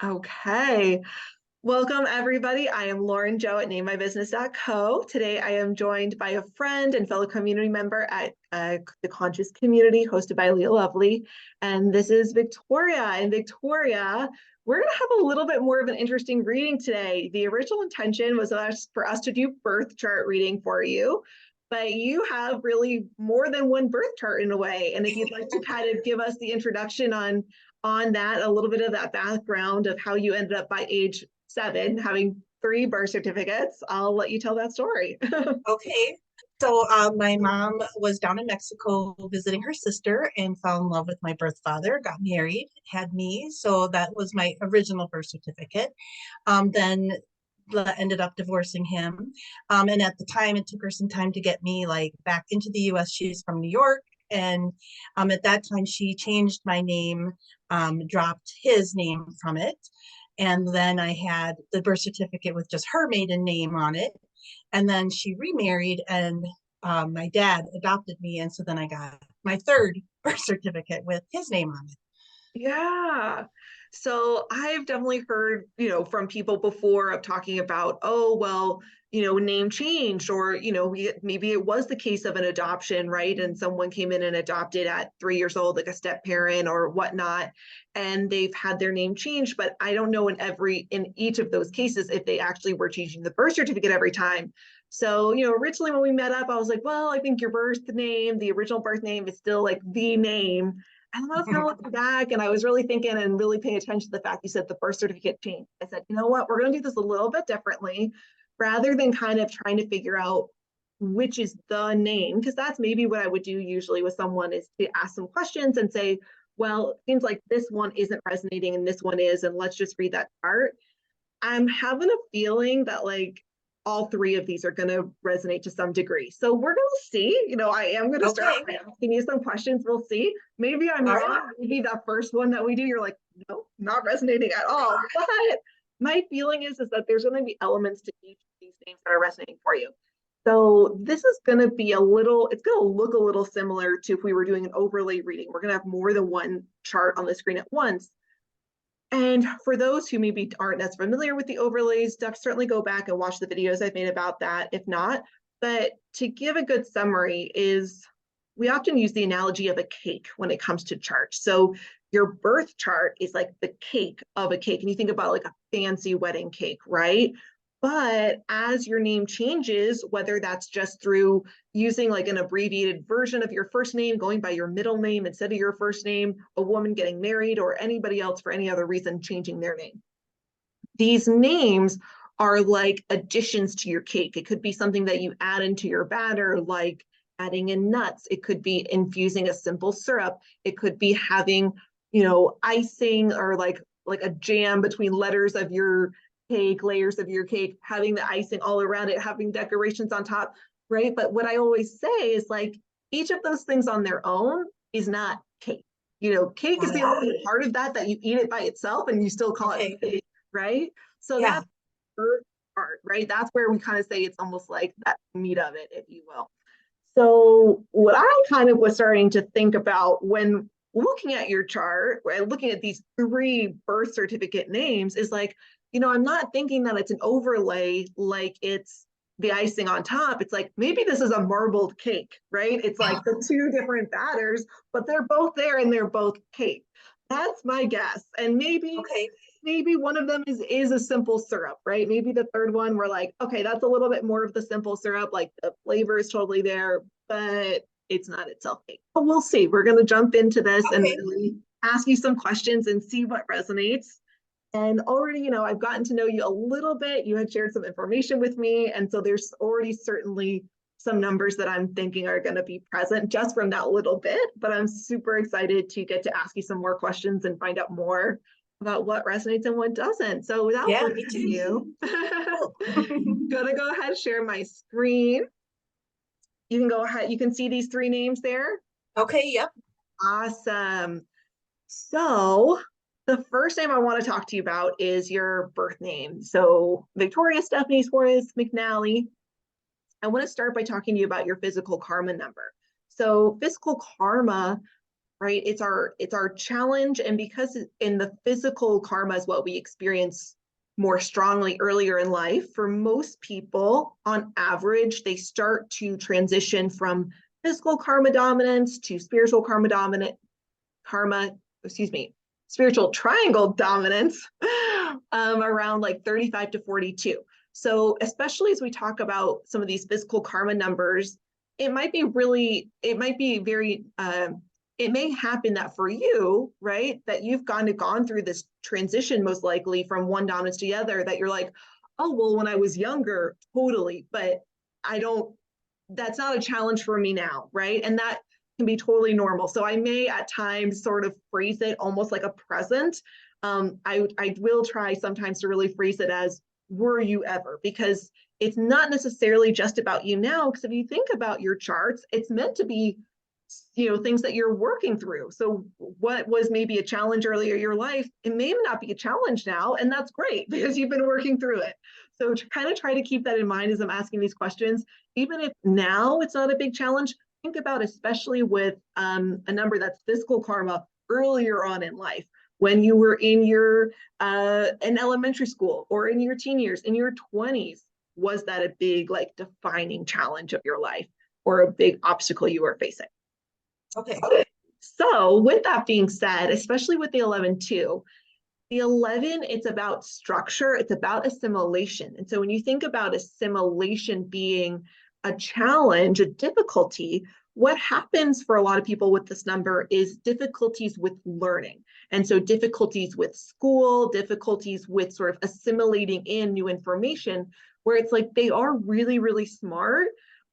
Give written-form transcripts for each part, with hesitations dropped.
Okay. Welcome, everybody. I am Lauren Joe at NameMyBusiness.co. Today, I am joined by a friend and fellow community member at the Conscious Community, hosted by Leah Lovely. And this is Victoria. And Victoria, we're going to have a little bit more of an interesting reading today. The original intention was for us to do birth chart reading for you, but you have really more than one birth chart in a way. And if you'd like to kind of give us the introduction on that, a little bit of that background of how you ended up by age 7 having 3 birth certificates, I'll let you tell that story. Okay. My mom was down in Mexico visiting her sister and fell in love with my birth father, got married, had me. So that was my original birth certificate. Then ended up divorcing him. And at the time, it took her some time to get me like back into the US. She's from New York. And at that time, she changed my name, dropped his name from it. And then I had the birth certificate with just her maiden name on it. And then she remarried, and my dad adopted me. And so then I got my third birth certificate with his name on it. Yeah. So I've definitely heard, from people before of talking about, oh, well, name changed, or, maybe it was the case of an adoption, right? And someone came in and adopted at 3 years old, like a step parent or whatnot, and they've had their name changed. But I don't know in each of those cases if they actually were changing the birth certificate every time. So, originally when we met up, I was like, well, I think your birth name, the original birth name is still like the name. And then I was kind of looking back and I was really thinking and really paying attention to the fact you said the birth certificate changed. I said, you know what, we're going to do this a little bit differently rather than kind of trying to figure out which is the name, because that's maybe what I would do usually with someone is to ask some questions and say, well, it seems like this one isn't resonating and this one is, and let's just read that chart. I'm having a feeling that like all 3 of these are going to resonate to some degree. So we're going to see. I am going to start Okay. by asking you some questions. We'll see. Maybe I'm All wrong. right. Maybe that first one that we do, you're like, no, not resonating at all. But my feeling is that there's going to be elements to each of these names that are resonating for you. So this is going to be it's going to look a little similar to if we were doing an overlay reading. We're going to have more than one chart on the screen at once. And for those who maybe aren't as familiar with the overlays, certainly go back and watch the videos I've made about that, if not. But to give a good summary is we often use the analogy of a cake when it comes to charts. So your birth chart is like the cake of a cake. And you think about like a fancy wedding cake, right? But as your name changes, whether that's just through using like an abbreviated version of your first name, going by your middle name instead of your first name, a woman getting married, or anybody else for any other reason changing their name, these names are like additions to your cake. It could be something that you add into your batter, like adding in nuts. It could be infusing a simple syrup. It could be having, icing or like a jam between letters of your cake, layers of your cake, having the icing all around it, having decorations on top, right? But what I always say is like each of those things on their own is not cake. Cake is Got the it. only part of that you eat it by itself and you still call it Okay. cake, right? So Yeah. that's the part, right? That's where we kind of say it's almost like that meat of it, if you will. So what I kind of was starting to think about when looking at your chart, right, looking at these 3 birth certificate names is like, I'm not thinking that it's an overlay like it's the icing on top. It's like maybe this is a marbled cake, right? It's like the 2 different batters, but they're both there and they're both cake. That's my guess. And Okay. maybe one of them is a simple syrup, right? Maybe the third one we're like, okay, that's a little bit more of the simple syrup, like the flavor is totally there, but it's not itself cake. But we'll see. We're going to jump into this and Okay. really ask you some questions and see what resonates. And already, I've gotten to know you a little bit. You had shared some information with me. And so there's already certainly some numbers that I'm thinking are going to be present just from that little bit. But I'm super excited to get to ask you some more questions and find out more about what resonates and what doesn't. So without Yeah, further me too. ado, Cool. gonna go ahead and share my screen. You can go ahead, you can see these 3 names there. Okay. Yep. Awesome. So the first name I want to talk to you about is your birth name. So Victoria Stephanie Suarez McNally. I want to start by talking to you about your physical karma number. So physical karma right? It's our challenge. And because in the physical karma is what we experience more strongly earlier in life, for most people, on average, they start to transition from physical karma dominance to spiritual spiritual triangle dominance around like 35 to 42. So especially as we talk about some of these physical karma numbers, it might be very, it may happen that for you, right, that you've gone through this transition most likely from one dominance to the other, that you're like, oh, well, when I was younger, totally, but that's not a challenge for me now, right? And that can be totally normal. So I may at times sort of phrase it almost like a present. I will try sometimes to really phrase it as, were you ever? Because it's not necessarily just about you now, because if you think about your charts, it's meant to be, things that you're working through. So what was maybe a challenge earlier in your life, it may not be a challenge now, and that's great because you've been working through it. So to kind of try to keep that in mind as I'm asking these questions, even if now it's not a big challenge, think about, especially with a number that's physical karma earlier on in life, when you were in elementary school or in your teen years, in your 20s, was that a big like defining challenge of your life or a big obstacle you were facing? Okay. So with that being said, especially with the 11 too, the 11, it's about structure, it's about assimilation. And so when you think about assimilation being a challenge, a difficulty, what happens for a lot of people with this number is difficulties with learning. And so difficulties with school, difficulties with sort of assimilating in new information, where it's like they are really, really smart,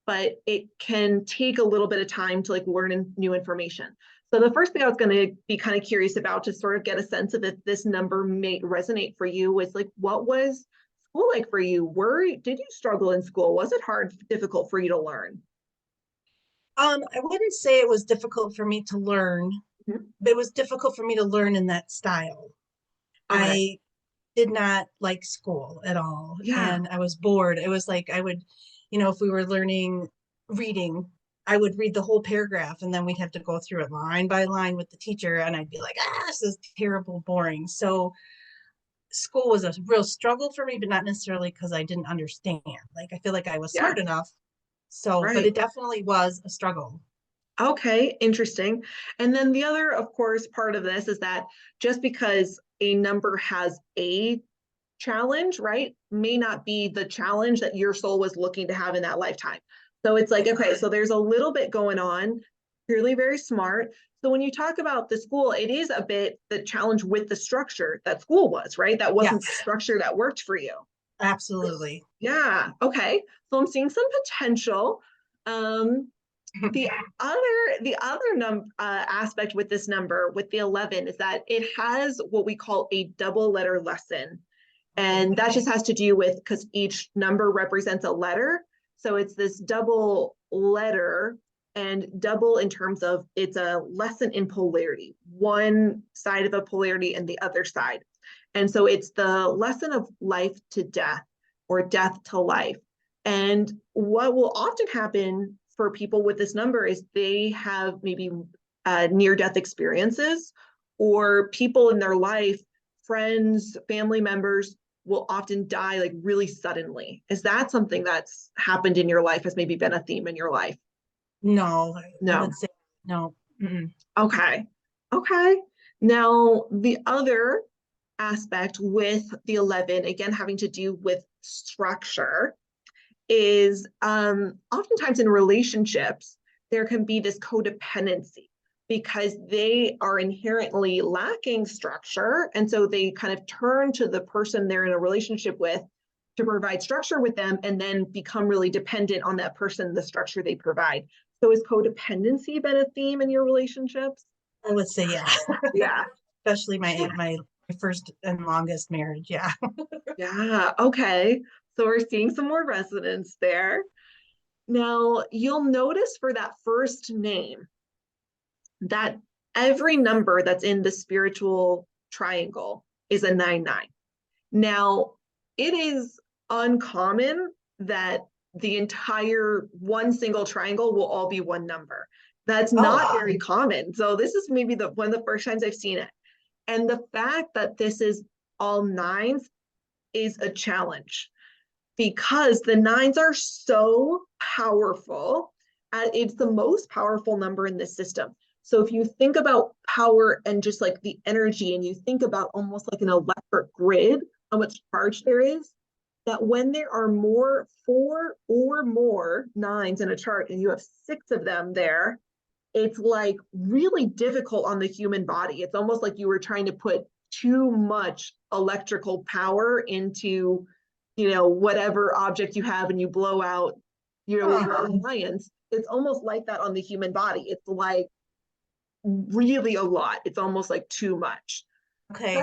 but it can take a little bit of time to like learn new information. So the first thing I was going to be kind of curious about to sort of get a sense of if this number may resonate for you was like, what was school like for you? Did you struggle in school? Was it hard, difficult for you to learn? I wouldn't say it was difficult for me to learn, Mhm. but it was difficult for me to learn in that style. Okay. I did not like school at all, Yeah. and I was bored. It was like I would, if we were learning reading, I would read the whole paragraph and then we'd have to go through it line by line with the teacher, and I'd be like, this is terrible, boring. So school was a real struggle for me, but not necessarily because I didn't understand. Like I feel like I was Yeah. smart enough. So, but Right. it definitely was a struggle. Okay, interesting. And then the other, of course, part of this is that just because a number has a challenge, right, may not be the challenge that your soul was looking to have in that lifetime. So it's like, okay, so there's a little bit going on, clearly very smart. So when you talk about the school, it is a bit the challenge with the structure that school was, right? That wasn't the Yes, structure that worked for you. absolutely. Yeah, okay. So I'm seeing some potential. Um, the other aspect with this number, with the 11, is that it has what we call a double letter lesson. Okay. And that just has to do with because each number represents a letter. So it's this double letter, and double in terms of it's a lesson in polarity, one side of a polarity and the other side. And so it's the lesson of life to death or death to life. And what will often happen for people with this number is they have maybe near death experiences, or people in their life, friends, family members, will often die like really suddenly. Is that something that's happened in your life, has maybe been a theme in your life? No, I No. would say no. Mm-mm. Okay. Okay. Now, the other aspect with the 11, again, having to do with structure, is oftentimes in relationships, there can be this codependency because they are inherently lacking structure. And so they kind of turn to the person they're in a relationship with to provide structure with them, and then become really dependent on that person, the structure they provide. So has codependency been a theme in your relationships? I would say yeah, Yeah. especially my first and longest marriage. Yeah. Yeah. Okay. So we're seeing some more resonance there. Now, you'll notice for that first name that every number that's in the spiritual triangle is a 9-9. Now, it is uncommon that the entire one single triangle will all be one number. That's Oh, not very common. So this is maybe the one of the first times I've seen it. And the fact that this is all nines is a challenge because the nines are so powerful. And it's the most powerful number in this system. So if you think about power and just like the energy, and you think about almost like an electric grid, how much charge there is, that when there are more four or more nines in a chart and you have six of them there, it's like really difficult on the human body. It's almost like you were trying to put too much electrical power into, whatever object you have and you blow out, your appliance. It's almost like that on the human body. It's like really a lot. It's almost like too much. okay.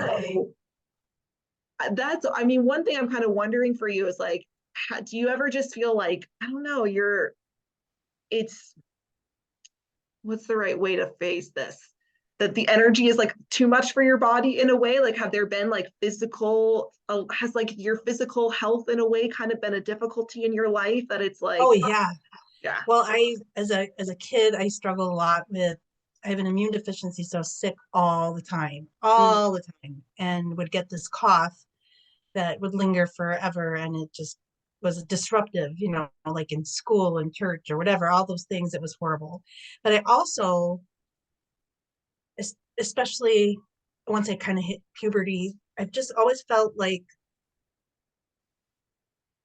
So I mean, one thing I'm kind of wondering for you is like, do you ever just feel like, I don't know, it's, what's the right way to face this? That the energy is like too much for your body in a way? Like, have there been like has like your physical health in a way kind of been a difficulty in your life that it's like, Oh yeah. yeah. Well, as a kid, I struggled a lot with I have an immune deficiency, so sick Mm, all the time, and would get this cough that would linger forever, and it just was disruptive, like in school and church or whatever, all those things. It was horrible. But I also, especially once I kind of hit puberty, I've just always felt like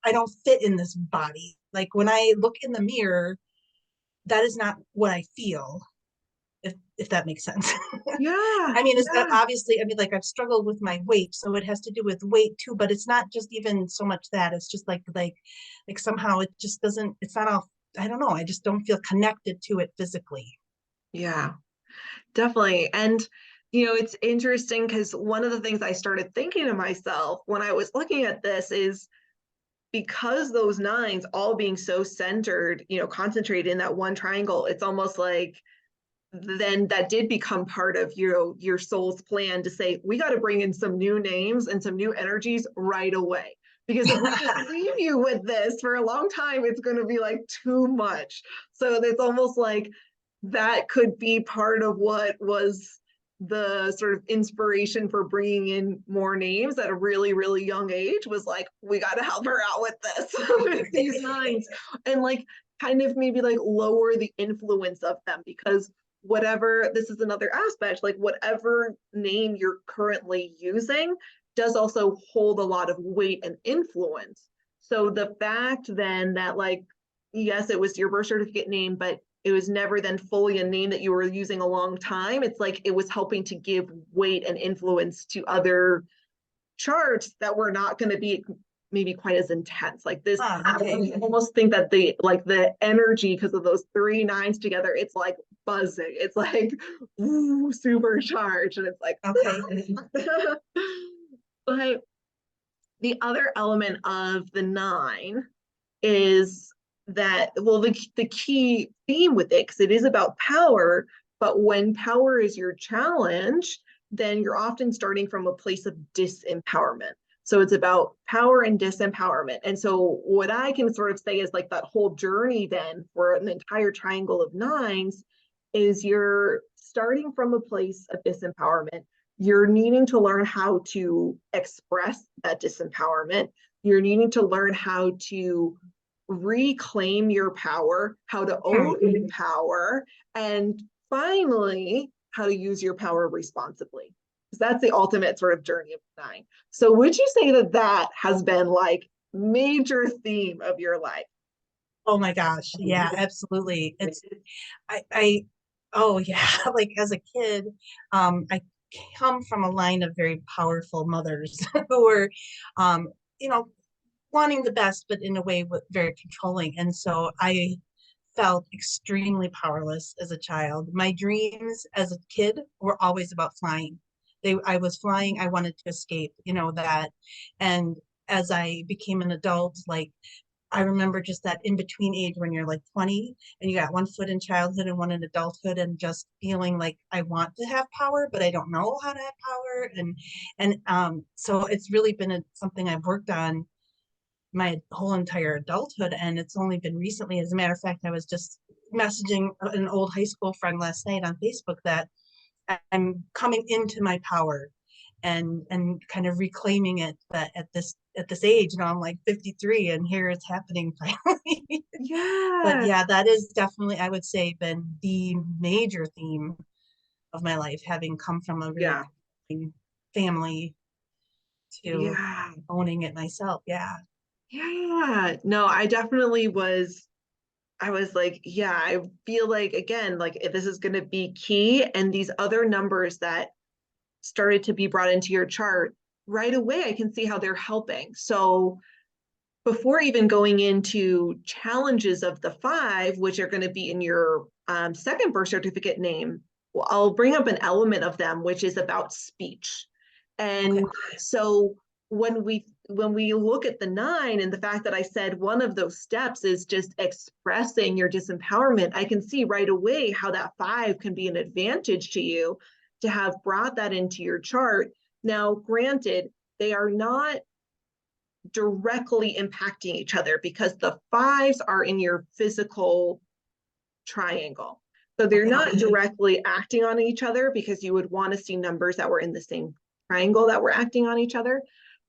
I don't fit in this body. Like when I look in the mirror, that is not what I feel, if that makes sense. yeah, I mean, it's yeah, obviously, I mean, like I've struggled with my weight, so it has to do with weight too, but it's not just even so much that. It's just like somehow it just doesn't, it's not all, I don't know, I just don't feel connected to it physically. yeah, definitely. And it's interesting because one of the things I started thinking to myself when I was looking at this is, because those nines all being so centered, concentrated in that one triangle, it's almost like then that did become part of your soul's plan to say, we got to bring in some new names and some new energies right away. Because if we just leave you with this for a long time, it's going to be like too much. So it's almost like that could be part of what was the sort of inspiration for bringing in more names at a really, really young age, was like, we got to help her out with this, with these nines, and like kind of maybe like lower the influence of them, because whatever, this is another aspect, like whatever name you're currently using does also hold a lot of weight and influence. So the fact then that, like, yes, it was your birth certificate name, but it was never then fully a name that you were using a long time, it's like it was helping to give weight and influence to other charts that were not going to be maybe quite as intense. Like this, Okay. I almost think that the energy, because of those three nines together, it's like buzzing. It's like ooh, supercharged, and it's like Okay. but the other element of the nine is that, well, the key theme with it, because it is about power, but when power is your challenge, then you're often starting from a place of disempowerment. So it's about power and disempowerment. And so what I can sort of say is like that whole journey then for an entire triangle of nines is you're starting from a place of disempowerment. You're needing to learn how to express that disempowerment. You're needing to learn how to reclaim your power, how to own your power, and finally, how to use your power responsibly. Because that's the ultimate sort of journey of nine. So would you say that that has been like major theme of your life? Oh my gosh. Yeah, absolutely. I, oh yeah, like as a kid, I come from a line of very powerful mothers who were, um, you know, wanting the best, but in a way with very controlling. And so I felt extremely powerless as a child. My dreams as a kid were always about flying. I was flying, I wanted to escape, that. And as I became an adult, like I remember just that in between age when you're like 20 and you got one foot in childhood and one in adulthood, and just feeling like I want to have power, but I don't know how to have power. And so it's really been something I've worked on my whole entire adulthood. And it's only been recently, as a matter of fact, I was just messaging an old high school friend last night on Facebook that I'm coming into my power and kind of reclaiming it, that at this age, I'm like 53 and here it's happening finally. But Yeah. yeah, that is definitely, I would say, been the major theme of my life, having come from a really Yeah. controlling family to Yeah. owning it myself. Yeah. Yeah. No, I definitely was. I was like, yeah, I feel like, again, like if this is going to be key, and these other numbers that started to be brought into your chart right away, I can see how they're helping. So before even going into challenges of the five, which are going to be in your second birth certificate name, I'll bring up an element of them, which is about speech. Okay. And so when we look at the nine and the fact that I said one of those steps is just expressing your disempowerment, I can see right away how that five can be an advantage to you to have brought that into your chart. Now, granted, they are not directly impacting each other because the fives are in your physical triangle. So they're Okay. not directly acting on each other because you would want to see numbers that were in the same triangle that were acting on each other.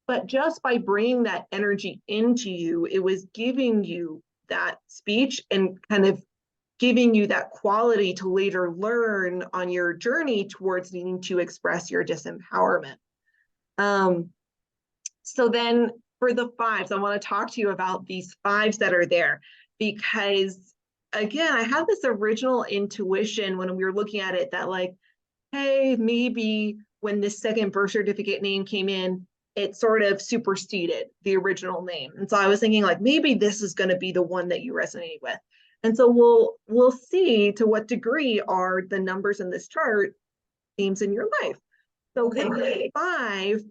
But just by bringing that energy into you, it was giving you that speech and kind of giving you that quality to later learn on your journey towards needing to express your disempowerment. Um, so then for the fives, I want to talk to you about these fives that are there because, again, I had this original intuition when we were looking at it that, like, hey, maybe when this second birth certificate name came in, it sort of superseded the original name. And so I was thinking, like, maybe this is going to be the one that you resonate with. And so we'll see to what degree are the numbers in this chart themes in your life. So Okay. with five,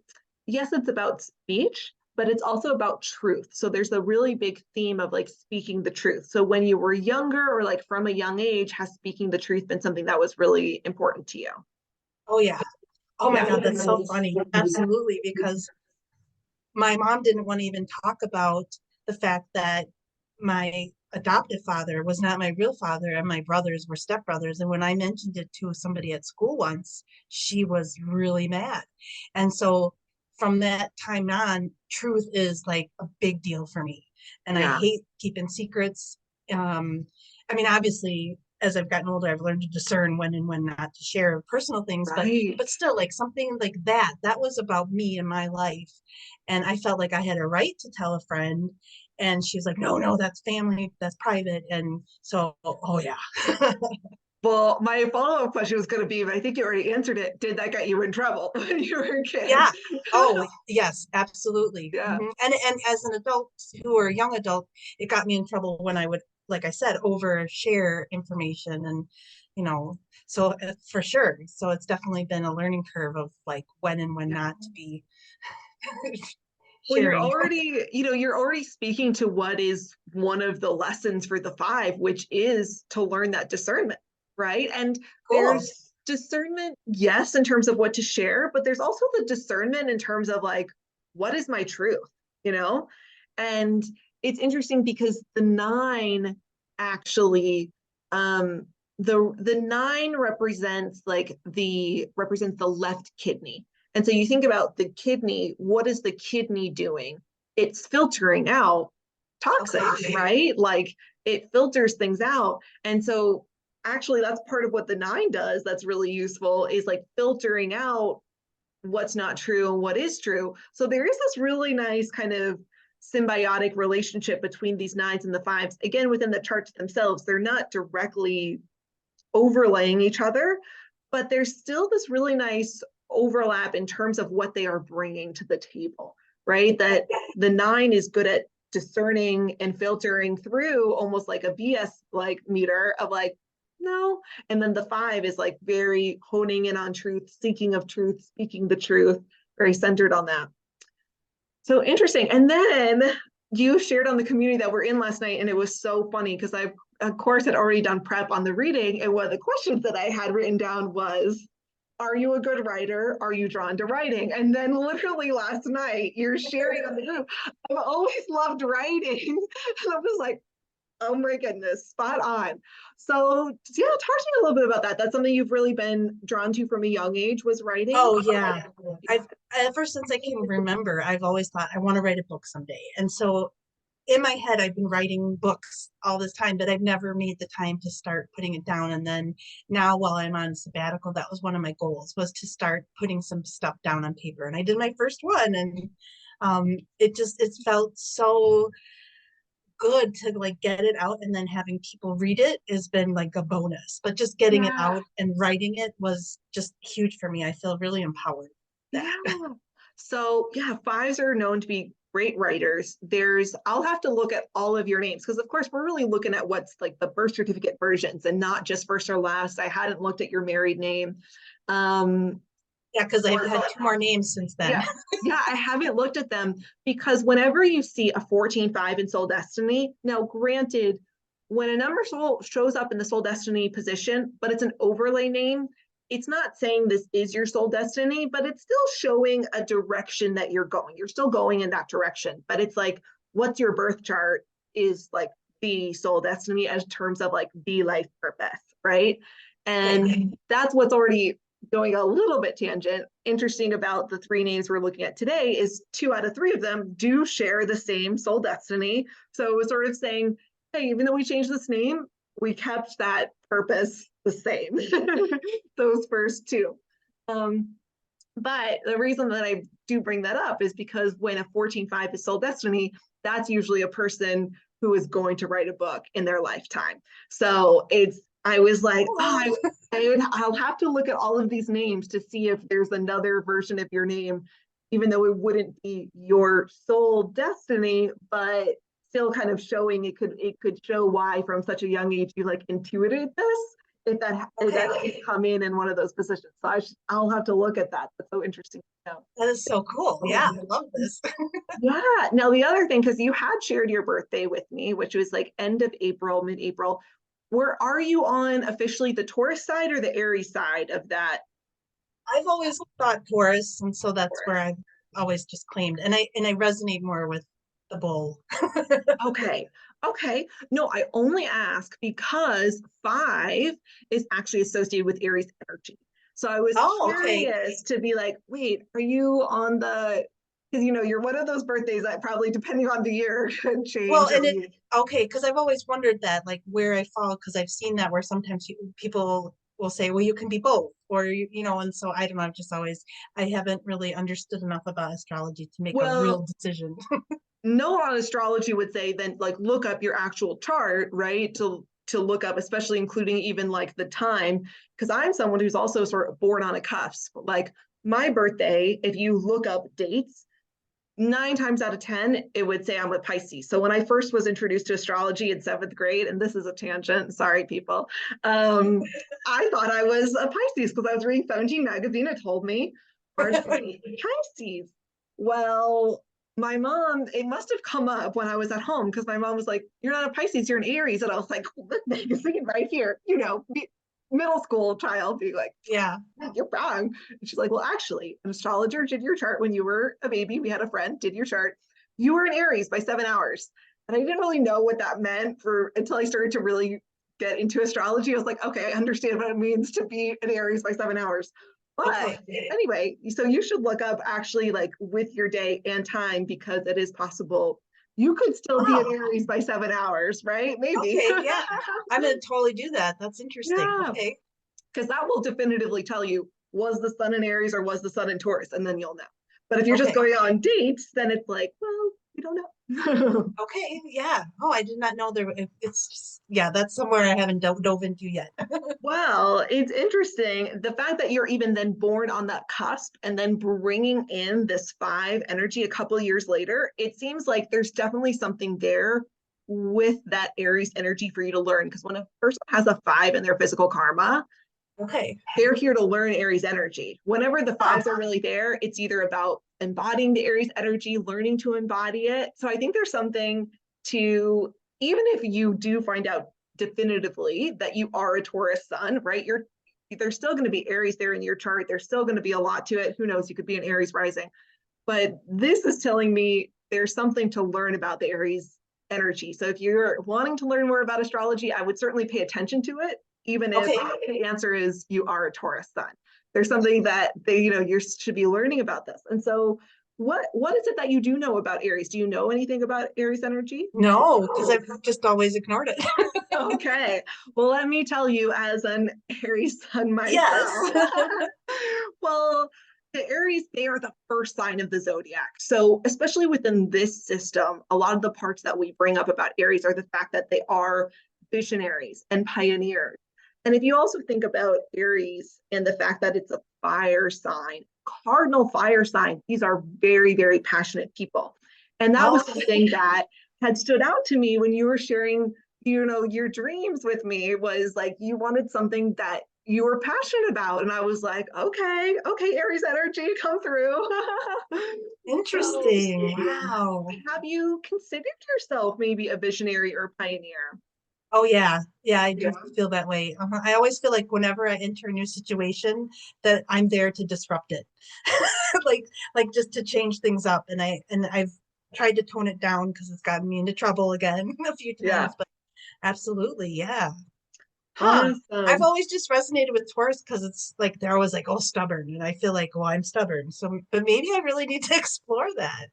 yes, it's about speech, but it's also about truth. So there's a really big theme of like speaking the truth. So when you were younger or like from a young age, has speaking the truth been something that was really important to you? Oh yeah. Oh my Yeah. God, that's so funny. Absolutely, because my mom didn't want to even talk about the fact that my adoptive father was not my real father and my brothers were stepbrothers. And when I mentioned it to somebody at school once, she was really mad. And so from that time on, truth is like a big deal for me. And I Yeah. hate keeping secrets. Um, I mean, obviously, as I've gotten older, I've learned to discern when and when not to share personal things, Right. but still like something like that, that was about me and my life. And I felt like I had a right to tell a friend. And she was like, no, no, that's family, that's private. And so, oh yeah. Well, my follow-up question was going to be, but I think you already answered it. Did that get you in trouble when you were a kid? Yeah. Oh, yes, absolutely. Yeah. And as an adult who or a young adult, it got me in trouble when I would, like I said, overshare information and, you know, so for sure. So it's definitely been a learning curve of like when and when Yeah. not to be Well, you're sharing. already, you're already speaking to what is one of the lessons for the five, which is to learn that discernment, right? And Cool. there's discernment, yes, in terms of what to share, but there's also the discernment in terms of like, what is my truth, you know? And it's interesting because the nine actually, um, the nine represents the left kidney. And so you think about the kidney, what is the kidney doing? It's filtering out toxins, Okay. right? Like it filters things out. And so actually that's part of what the nine does that's really useful is like filtering out what's not true and what is true. So there is this really nice kind of symbiotic relationship between these nines and the fives. Again, within the charts themselves, they're not directly overlaying each other, but there's still this really nice overlap in terms of what they are bringing to the table, right? That the nine is good at discerning and filtering through almost like a BS like meter of like, no. And then the five is like very honing in on truth, seeking of truth, speaking the truth, very centered on that. So interesting. And then you shared on the community that we're in last night, and it was so funny because I, of course, had already done prep on the reading. And one of the questions that I had written down was, are you a good writer? Are you drawn to writing? And then literally last night, you're sharing on the group, I've always loved writing. And I was like, Oh my goodness, spot on. So yeah, talk to me a little bit about that. That's something you've really been drawn to from a young age, was writing. Oh yeah. I've ever since I can remember, I've always thought I want to write a book someday. And so in my head, I've been writing books all this time, but I've never made the time to start putting it down. And then now while I'm on sabbatical, that was one of my goals, was to start putting some stuff down on paper. And I did my first one, and it felt so good to like get it out, and then having people read it has been like a bonus. But just getting it Yeah, out and writing it was just huge for me. I feel really empowered with yeah. that. So yeah, fives are known to be great writers. I'll have to look at all of your names because of course we're really looking at what's like the birth certificate versions and not just first or last. I hadn't looked at your married name. Um, Yeah, because I've or had two more names since then. yeah, yeah, I haven't looked at them because whenever you see a 14-5 in Soul Destiny, now granted, when a number shows up in the Soul Destiny position, but it's an overlay name, it's not saying this is your Soul Destiny, but it's still showing a direction that you're going. You're still going in that direction, but it's like, what's your birth chart is like the Soul Destiny as terms of like the life purpose, right? And that's what's already going a little bit tangent, interesting about the three names we're looking at today is 2 out of 3 of them do share the same soul destiny. So it was sort of saying, hey, even though we changed this name, we kept that purpose the same, those first two. Um, but the reason that I do bring that up is because when a 14-5 is soul destiny, that's usually a person who is going to write a book in their lifetime. So I was like, oh, I'll have to look at all of these names to see if there's another version of your name, even though it wouldn't be your soul destiny, but still kind of showing it could show why from such a young age you like intuited this if that could come in one of those positions. So I'll have to look at that. That's so interesting to know. That is so cool. Yeah, I love this. Yeah. Now the other thing, because you had shared your birthday with me, which was like end of April, mid-April. Where are you on officially the Taurus side or the Aries side of that? I've always thought Taurus, and so that's where I've always just claimed. And I resonate more with the bull. Okay. Okay. No, I only ask because 5 is actually associated with Aries energy. So I was Oh, okay. curious to be like, wait, are you on the, because you're one of those birthdays that probably depending on the year could Well, change. and it okay, because I've always wondered that, like where I fall, because I've seen that where sometimes people will say, well, you can be both, or and so I don't know. I've just always I haven't really understood enough about astrology to make a real Well, decision. no one on astrology would say then like look up your actual chart, right? To look up, especially including even like the time, because I'm someone who's also sort of born on a cusp. Like my birthday, if you look up dates, 9 times out of 10, it would say I'm a Pisces. So when I first was introduced to astrology in 7th grade, and this is a tangent, sorry people, I thought I was a Pisces because I was reading 17 magazine. It told me Pisces. Well, my mom, it must have come up when I was at home because my mom was like, "You're not a Pisces, you're an Aries," and I was like, "This magazine right here," middle school child being like, Yeah. "You're wrong." And she's like, "Well, actually, an astrologer did your chart when you were a baby. We had a friend did your chart. You were an Aries by 7 hours." And I didn't really know what that meant for until I started to really get into astrology. I was like, okay, I understand what it means to be an Aries by 7 hours. But Okay. anyway, so you should look up actually like with your day and time because it is possible you could still be an Oh, Aries by 7 hours, right? Maybe. okay. Yeah. I'm gonna totally do that. That's interesting. Yeah, Okay. because that will definitively tell you was the sun in Aries or was the sun in Taurus, and then you'll know. But if you're just Okay. going on dates, then it's like, well, we don't know. Okay. Yeah. Oh, I did not know there. Yeah, that's somewhere I haven't dove into yet. Well, it's interesting the fact that you're even then born on that cusp and then bringing in this 5 energy a couple of years later. It seems like there's definitely something there with that Aries energy for you to learn. Because when a person has a 5 in their physical karma, Okay. they're here to learn Aries energy. Whenever the Oh, 5s are really there, it's either about embodying the Aries energy, learning to embody it. So I think there's something to, even if you do find out definitively that you are a Taurus sun, right? There's still going to be Aries there in your chart. There's still going to be a lot to it. Who knows? You could be an Aries rising. But this is telling me there's something to learn about the Aries energy. So if you're wanting to learn more about astrology, I would certainly pay attention to it, even if Okay. the answer is you are a Taurus sun. There's something that you should be learning about this. And so what is it that you do know about Aries? Do you know anything about Aries energy? No, because I've just always ignored it. Okay. Well, let me tell you, as an Aries sun Yes. myself, well, the Aries, they are the first sign of the zodiac. So, especially within this system, a lot of the parts that we bring up about Aries are the fact that they are visionaries and pioneers. And if you also think about Aries and the fact that it's a fire sign, cardinal fire sign, these are very, very passionate people. And that was Oh, something that had stood out to me when you were sharing, your dreams with me, was like you wanted something that you were passionate about. And I was like, okay, Aries energy, come through. So, interesting. Wow. have you considered yourself maybe a visionary or pioneer? Oh yeah, yeah, I do Yeah. feel that way. I always feel like whenever I enter a new situation, that I'm there to disrupt it, like like just to change things up. And I've tried to tone it down because it's gotten me into trouble again a few Yeah. times. But absolutely, yeah. Huh. I've Awesome. always just resonated with Taurus because it's like they're always like, oh, stubborn, and I feel like, well, I'm stubborn. So, but maybe I really need to explore that.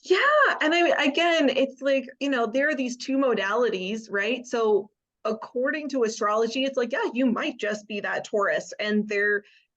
Yeah, and I mean, again, it's like, there are these two modalities, right? So according to astrology, it's like, yeah, you might just be that Taurus, and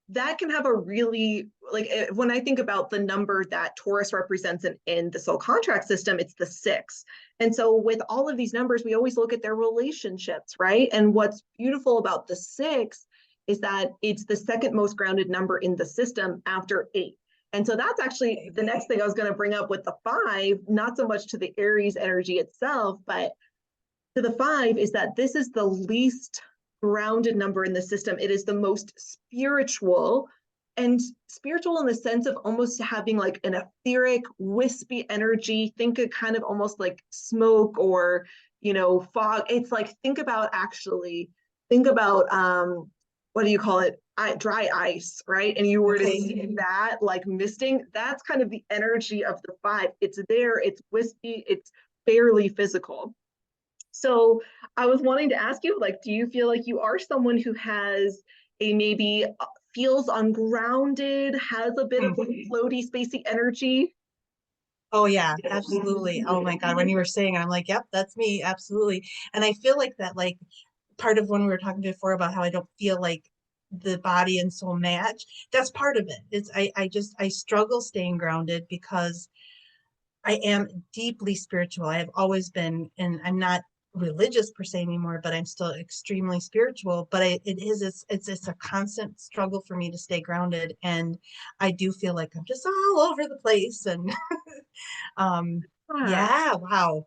that can have a really, like, when I think about the number that Taurus represents in the soul contract system, it's the six. And so with all of these numbers, we always look at their relationships, right? And what's beautiful about the six is that it's the second most grounded number in the system after eight. And so that's actually the next thing I was going to bring up with the five, not so much to the Aries energy itself, but to the five, is that this is the least grounded number in the system. It is the most spiritual, and spiritual in the sense of almost having like an etheric, wispy energy. Think of kind of almost like smoke or, fog. It's like, think about what do you call it? Dry ice, right? And you were to Okay. see that like misting, that's kind of the energy of the five. It's there, it's wispy, it's fairly physical. So I was wanting to ask you, like, do you feel like you are someone who has a maybe feels ungrounded, has a bit of Hmm. a floaty, spacey energy? Oh yeah, absolutely. Oh my God, when you were saying it, I'm like, yep, that's me, absolutely. And I feel like that, like part of when we were talking before about how I don't feel like the body and soul match, that's part of it. It's I struggle staying grounded because I am deeply spiritual. I have always been, and I'm not religious per se anymore, but I'm still extremely spiritual. But it's a constant struggle for me to stay grounded, and I do feel like I'm just all over the place. And Ah. yeah, wow,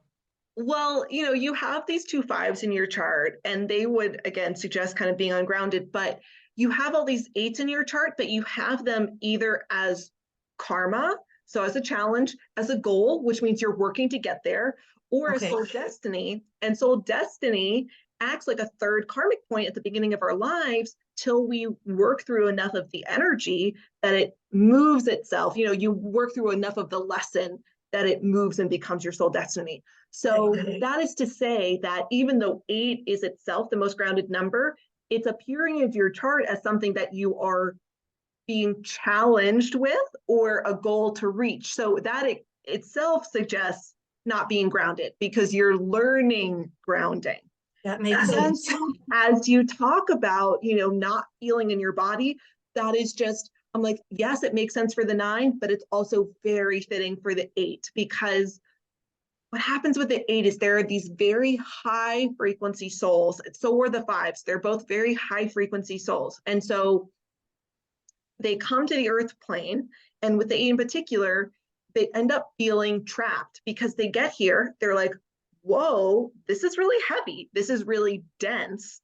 Well, you have these two fives in your chart, and they would again suggest kind of being ungrounded, but you have all these eights in your chart, but you have them either as karma, so as a challenge, as a goal, which means you're working to get there, or as okay, soul destiny. And soul destiny acts like a third karmic point at the beginning of our lives till we work through enough of the energy that it moves itself. You work through enough of the lesson that it moves and becomes your soul destiny. So okay, that is to say that even though eight is itself the most grounded number, it's appearing in your chart as something that you are being challenged with or a goal to reach. So that itself suggests not being grounded because you're learning grounding. that makes And sense. as you talk about, not feeling in your body, that is just, I'm like, yes, it makes sense for the nine, but it's also very fitting for the eight, because what happens with the eight is there are these very high frequency souls. So are the fives. They're both very high frequency souls. And so they come to the earth plane, and with the eight in particular, they end up feeling trapped because they get here, they're like, whoa, this is really heavy, this is really dense,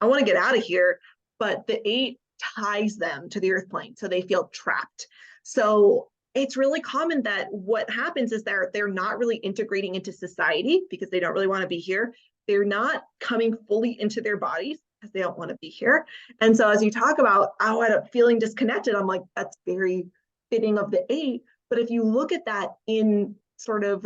I want to get out of here. But the eight ties them to the earth plane, so they feel trapped. So it's really common that what happens is that they're not really integrating into society because they don't really want to be here. They're not coming fully into their bodies because they don't want to be here. And so as you talk about, I end up feeling disconnected, I'm like, that's very fitting of the eight. But if you look at that in sort of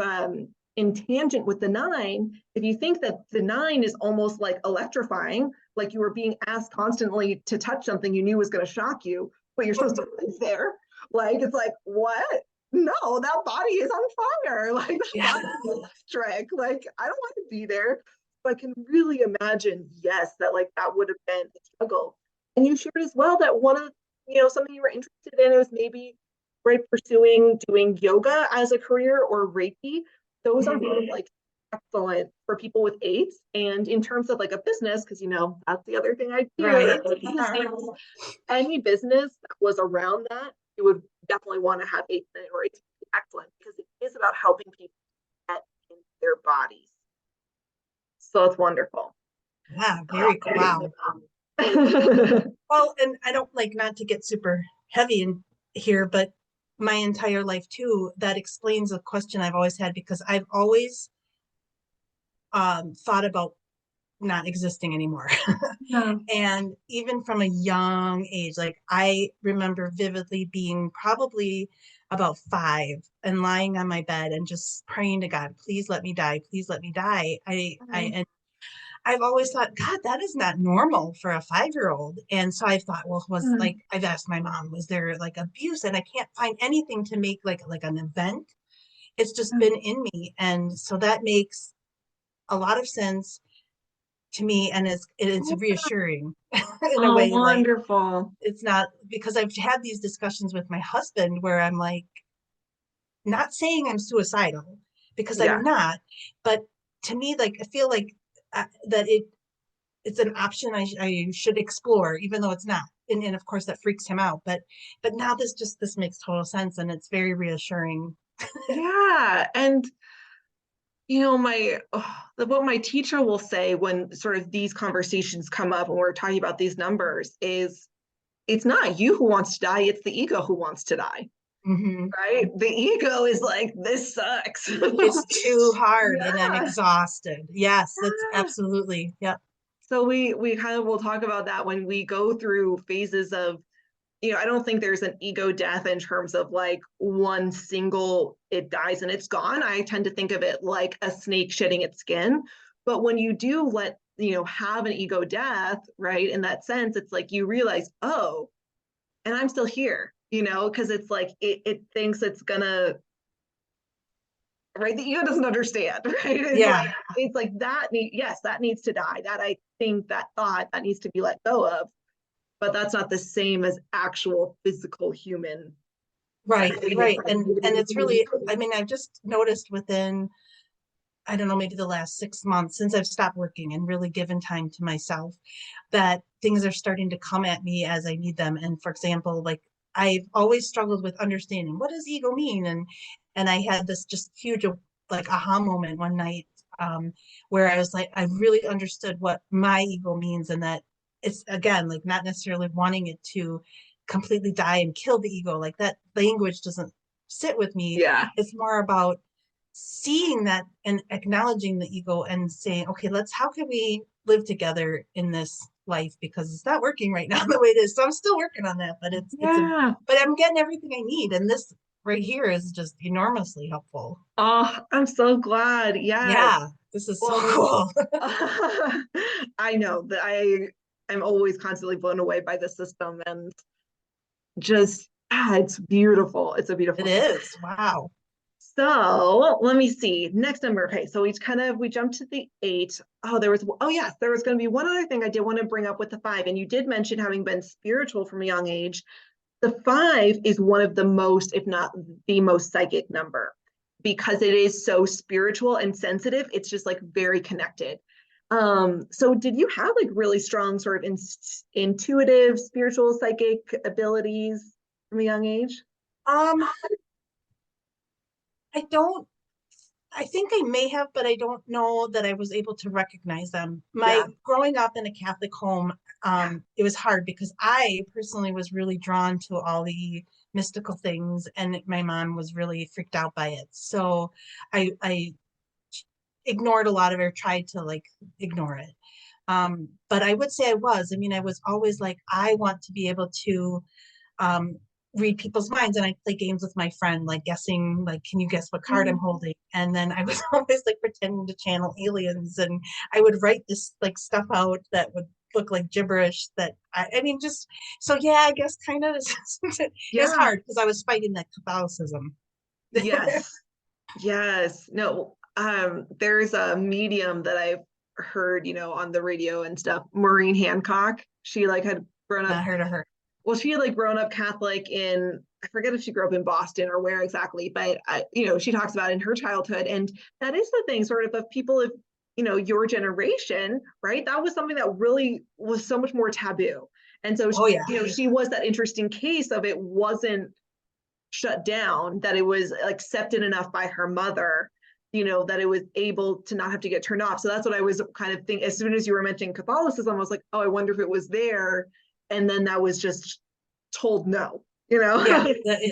in tangent with the 9, if you think that the 9 is almost like electrifying, like you were being asked constantly to touch something you knew was going to shock you, but you're supposed to live there. Like, it's like, what? No, that body is on fire. Like, that Yeah. body is electric. Like, I don't want to be there. So I can really imagine, yes, that like that would have been a struggle. And you shared as well that one of, something you were interested in was maybe right pursuing doing yoga as a career or Reiki. Those are both like excellent for people with AIDS. And in terms of like a business, because that's the other thing I do. Right. Any business that was around that, you would definitely want to have AIDS in it, or it's excellent because it is about helping people get in their bodies. So it's wonderful. Yeah, very cool. Wow. Well, and I don't like, not to get super heavy in here, but my entire life too, that explains a question I've always had, because I've always thought about not existing anymore. Yeah. And even from a young age, like I remember vividly being probably about 5 and lying on my bed and just praying to God, please let me die, please let me die. And I've always thought, God, that is not normal for a 5-year-old. And so I thought, well, was like, I've asked my mom, was there like abuse? And I can't find anything to make like an event. It's just been in me. And so that makes a lot of sense to me, and it's reassuring in a Oh, way. Like, wonderful. it's not, because I've had these discussions with my husband where I'm like, not saying I'm suicidal, because Yeah. I'm not, but to me, like, I feel like that it's an option I should explore, even though it's not. And of course that freaks him out. But now this makes total sense, and it's very reassuring. Yeah. And what my teacher will say when sort of these conversations come up when we're talking about these numbers is, it's not you who wants to die, it's the ego who wants to die. Mm-hmm. Right? The ego is like, this sucks. It's too hard, Yeah. and I'm exhausted. Yes, that's absolutely. Yep. So we kind of will talk about that when we go through phases of, I don't think there's an ego death in terms of like one single, it dies and it's gone. I tend to think of it like a snake shedding its skin. But when you do have an ego death, right, in that sense, it's like you realize, oh, and I'm still here, because it's like it thinks it's gonna, right? The ego doesn't understand, right? Yeah. It's like that. Yes, that needs to die. That, I think, that thought that needs to be let go of. But that's not the same as actual physical human. Right. Right. And it's really, I mean, I've just noticed within, I don't know, maybe the last 6 months since I've stopped working and really given time to myself, that things are starting to come at me as I need them. And for example, like, I've always struggled with understanding, what does ego mean? And I had this just huge like aha moment one night, where I was like, I really understood what my ego means, and that it's, again, like, not necessarily wanting it to completely die and kill the ego. Like, that language doesn't sit with me. Yeah. It's more about seeing that and acknowledging the ego and saying, okay, how can we live together in this life, because it's not working right now the way it is. So I'm still working on that, but but I'm getting everything I need. And this right here is just enormously helpful. Oh, I'm so glad. Yes. Yeah, this is so cool. I know that I'm always constantly blown away by the system, and just, it's beautiful. It's a beautiful It is. Wow. So let me see. Next number. Okay, so we jumped to the 8. Yes, there was going to be one other thing I did want to bring up with the 5. And you did mention having been spiritual from a young age. The 5 is one of the most, if not the most, psychic number, because it is so spiritual and sensitive. It's just like very connected. So did you have like really strong sort of intuitive, spiritual, psychic abilities from a young age? Um, I don't, I think I may have, but I don't know that I was able to recognize them. My Yeah. growing up in a Catholic home, it was hard because I personally was really drawn to all the mystical things, and my mom was really freaked out by it. So I ignored a lot of it, or tried to like ignore it. But I would say I mean, I was always like, I want to be able to read people's minds, and I'd play games with my friend, like guessing, like, can you guess what card I'm holding? And then I was always like pretending to channel aliens, and I would write this like stuff out that would look like gibberish that I mean, just so yeah, I guess kind of it was Yeah. hard because I was fighting that Catholicism. Yes. Yes. No, there's a medium that I've heard, on the radio and stuff, Maureen Hancock. She like had grown up, Not heard of her. well, she had like grown up Catholic in, I forget if she grew up in Boston or where exactly, but she talks about in her childhood. And that is the thing, sort of people of, your generation, right? That was something that really was so much more taboo. And so, Oh yeah. she was that interesting case of it wasn't shut down, that it was accepted enough by her mother, that it was able to not have to get turned off. So that's what I was kind of thinking. As soon as you were mentioning Catholicism, I was like, oh, I wonder if it was there. And then that was just told no, Yeah,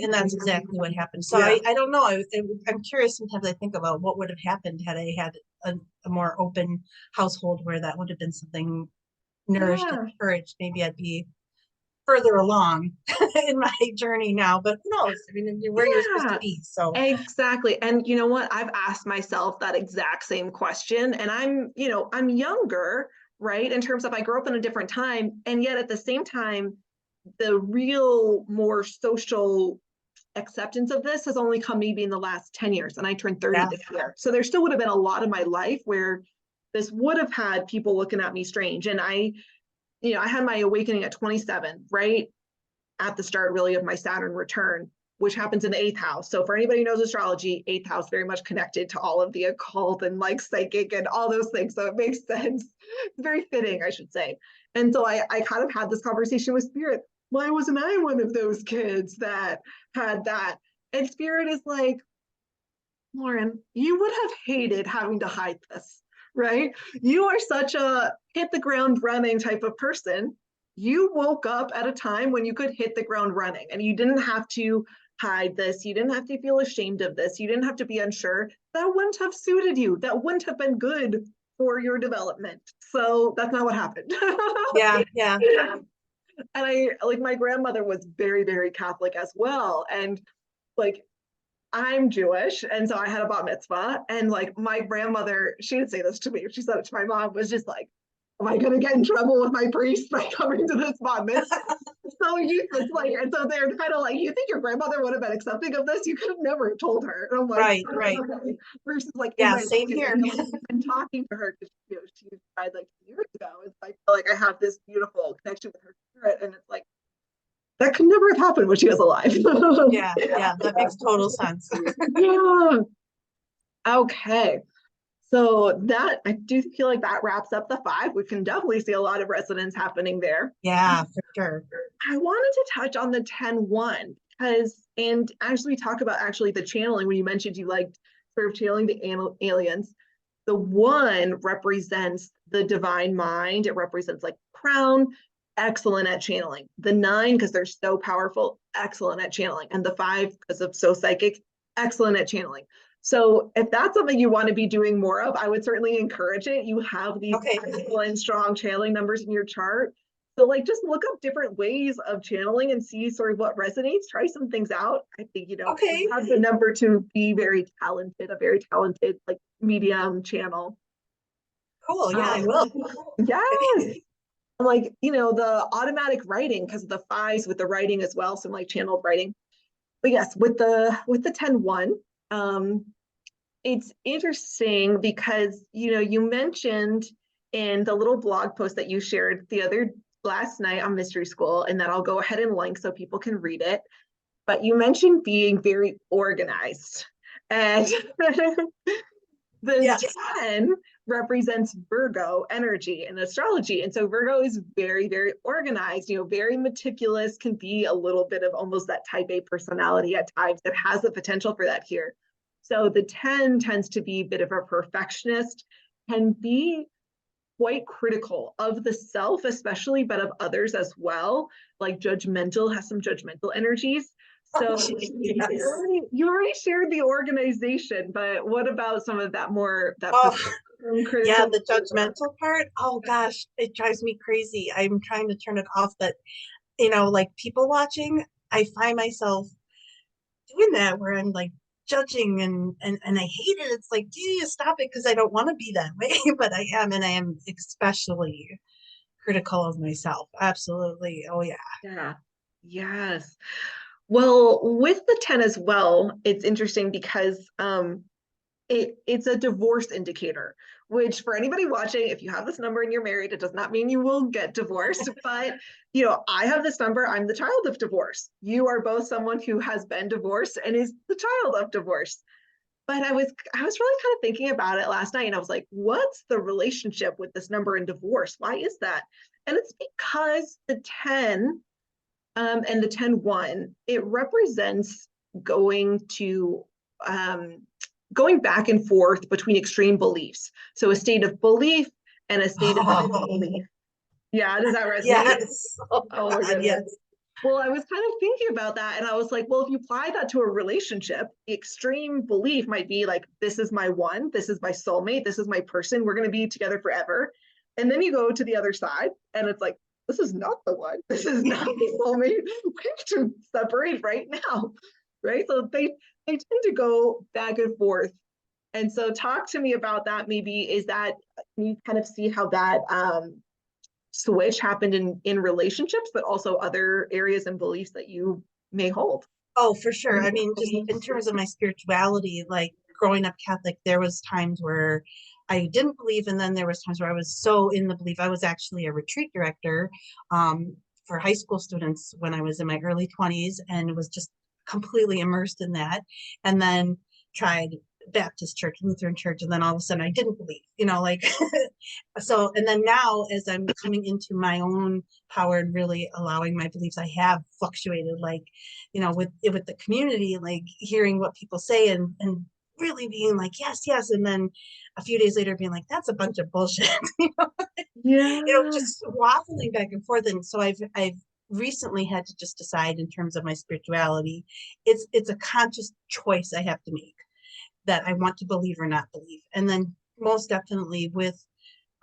and that's exactly what happened. So Yeah. I don't know. I'm curious sometimes. I think about what would have happened had I had a more open household where that would have been something nourished and Yeah. encouraged. Maybe I'd be further along in my journey now, but who knows? I mean, you're where you're supposed to Yeah. be. So Exactly. And you know what? I've asked myself that exact same question. And I'm younger, right? In terms of I grew up in a different time. And yet at the same time, the real more social acceptance of this has only come maybe in the last 10 years. And I turned 30 yeah, this year. So there still would have been a lot of my life where this would have had people looking at me strange. And I had my awakening at 27, right? At the start really of my Saturn return, which happens in the eighth house. So for anybody who knows astrology, eighth house very much connected to all of the occult and like psychic and all those things. So it makes sense. It's very fitting, I should say. And so I kind of had this conversation with Spirit. Why wasn't I one of those kids that had that? And Spirit is like, Lauren, you would have hated having to hide this, right? You are such a hit the ground running type of person. You woke up at a time when you could hit the ground running and you didn't have to hide this. You didn't have to feel ashamed of this. You didn't have to be unsure. That wouldn't have suited you. That wouldn't have been good for your development. So that's not what happened. yeah, yeah. And I like my grandmother was very, very Catholic as well. And like I'm Jewish, and so I had a bat mitzvah. And like my grandmother, she didn't say this to me. She said it to my mom. Was just like, "Am I going to get in trouble with my priest by coming to this bat mitzvah?" So it's like, and so they're kind of like, "You think your grandmother would have been accepting of this? You could have never told her." And I'm like, Right, right. okay. Versus like in Yeah, my same here. and talking to her because she died like years ago. It's like I feel like I have this beautiful connection with her spirit, and it's like that could never have happened when she was alive. Yeah, yeah, that makes total sense. Yeah. Okay. So that I do feel like that wraps up the five. We can definitely see a lot of resonance happening there. Yeah, for sure. I wanted to touch on the 10-1 because, and actually talk about actually the channeling when you mentioned you liked sort of channeling the aliens. The one represents the divine mind. It represents like crown, excellent at channeling. The nine, because they're so powerful, excellent at channeling. And the five, because of so psychic, excellent at channeling. So if that's something you want to be doing more of, I would certainly encourage it. You have these Okay. excellent, strong channeling numbers in your chart. So like just look up different ways of channeling and see sort of what resonates. Try some things out. I think, Okay. you have the number to be very talented, a very talented like medium channel. Cool. Yeah, I will. Yes. Like, the automatic writing because of the fives with the writing as well, some like channeled writing. But yes, with the 10-1, it's interesting because you mentioned in the little blog post that you shared the other last night on Mystery School, and that I'll go ahead and link so people can read it. But you mentioned being very organized. And the Yes. 10 represents Virgo energy in astrology. And so Virgo is very, very organized, very meticulous, can be a little bit of almost that type A personality at times that has the potential for that here. So the 10 tends to be a bit of a perfectionist, can be quite critical of the self, especially, but of others as well. Like judgmental, has some judgmental energies. So Yes. you already shared the organization, but what about some of that more that Oh, critical? yeah, the judgmental part. Oh gosh, it drives me crazy. I'm trying to turn it off, but like people watching, I find myself doing that where I'm like judging and I hate it. It's like, do you stop it? Because I don't want to be that way, but I am, and I am especially critical of myself. Absolutely. Oh yeah. Yeah. Yes. Well, with the 10 as well, it's interesting because it's a divorce indicator, which for anybody watching, if you have this number and you're married, it does not mean you will get divorced. But, I have this number, I'm the child of divorce. You are both someone who has been divorced and is the child of divorce. But I was really kind of thinking about it last night and I was like, what's the relationship with this number in divorce? Why is that? And it's because the 10 and the 10-1, it represents going to going back and forth between extreme beliefs. So a state of belief and a state of disbelief. Yeah, does that resonate? Yes. Oh Oh my God, goodness. yes. Well, I was kind of thinking about that and I was like, well, if you apply that to a relationship, the extreme belief might be like, this is my one, this is my soulmate, this is my person, we're going to be together forever. And then you go to the other side and it's like, this is not the one, this is not the soulmate. We have to separate right now. Right. So they tend to go back and forth. And so talk to me about that. Maybe is that can you kind of see how that switch happened in relationships, but also other areas and beliefs that you may hold. Oh, for sure. I mean, just in terms of my spirituality, like growing up Catholic, there was times where I didn't believe, and then there was times where I was so in the belief. I was actually a retreat director for high school students when I was in my early 20s and was just completely immersed in that. And then tried Baptist church, Lutheran church, and then all of a sudden I didn't believe, like so. And then now, as I'm coming into my own power and really allowing my beliefs, I have fluctuated, like, with the community, like hearing what people say and really being like, yes, yes. And then a few days later being like, that's a bunch of bullshit, Yeah. just waffling back and forth. And so I've recently had to just decide in terms of my spirituality, it's a conscious choice I have to make that I want to believe or not believe. And then most definitely with